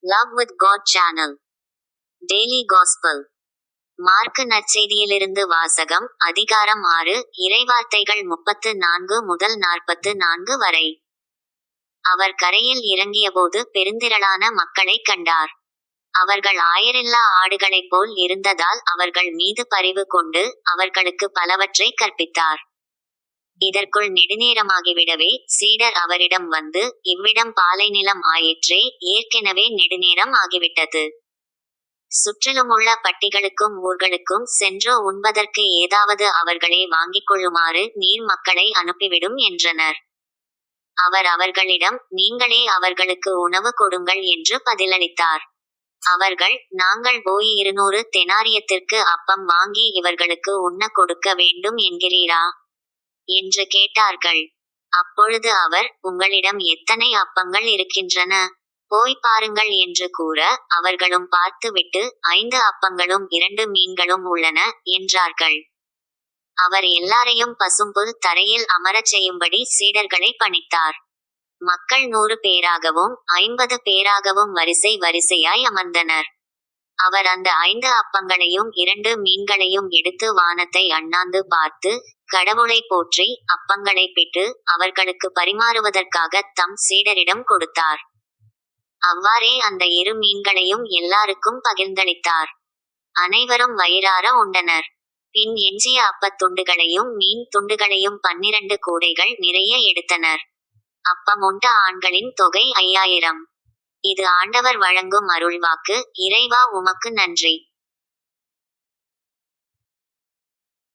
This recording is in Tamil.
Love with God channel. Daily gospel. Mark நற்செய்தியிலிருந்து வாசகம். அதிகாரம் 6, இறைவார்த்தைகள் 34 முதல் 44 வரை. அவர் கரையில் இறங்கியபோது பெருந்திரளான மக்களைக் கண்டார். அவர்கள் ஆயரில்லா ஆடுகளைப் போல் இருந்ததால் அவர்கள் மீது பரிவு கொண்டு அவர்களுக்கு பலவற்றை கற்பித்தார். இதற்குள் நெடுநேரமாகிவிடவே சீடர் அவரிடம் வந்து, இவ்விடம் பாலைநிலம் ஆயிற்றே, ஏற்கெனவே நெடுநேரம் ஆகிவிட்டது. சுற்றிலுமுள்ள பட்டிகளுக்கும் ஊர்களுக்கும் சென்று உண்பதற்கு ஏதாவது அவர்களே வாங்கிக் கொள்ளுமாறு நீர் மக்களை அனுப்பிவிடும் என்றனர். அவர் அவர்களிடம், நீங்களே அவர்களுக்கு உணவு கொடுங்கள் என்று பதிலளித்தார். அவர்கள், நாங்கள் போய் 200 தெனாரியத்திற்கு அப்பம் வாங்கி இவர்களுக்கு உண்ணக் கொடுக்க வேண்டும் என்கிறீரா என்று கேட்டார்கள். அப்பொழுது அவர், உங்களிடம் எத்தனை அப்பங்கள் இருக்கின்றன, போய் பாருங்கள் என்று கூற, அவர்களும் பார்த்துவிட்டு, 5 அப்பங்களும் 2 மீன்களும் உள்ளன என்றார்கள். அவர் எல்லாரையும் பசும்புல் தரையில் அமரச் செய்யும்படி சீடர்களை பணித்தார். மக்கள் 100 பேராகவும் 50 பேராகவும் வரிசை வரிசையாய் அமர்ந்தனர். அவர் அந்த 5 அப்பங்களையும் 2 மீன்களையும் எடுத்து வானத்தை அண்ணாந்து பார்த்து, கடவுளை போற்றி, அப்பங்களை பிட்டு அவர்களுக்கு பரிமாறுவதற்காக தம் சீடரிடம் கொடுத்தார். அவ்வாறே அந்த 2 மீன்களையும் எல்லாருக்கும் பகிர்ந்தளித்தார். அனைவரும் வயிறார உண்டனர். பின் எஞ்சிய அப்பத் துண்டுகளையும் மீன் துண்டுகளையும் 12 கூடைகள் நிறைய எடுத்தனர். அப்பம் உண்ட ஆண்களின் தொகை 5000. இது ஆண்டவர் வழங்கும் அருள்வாக்கு. இறைவா உமக்கு நன்றி.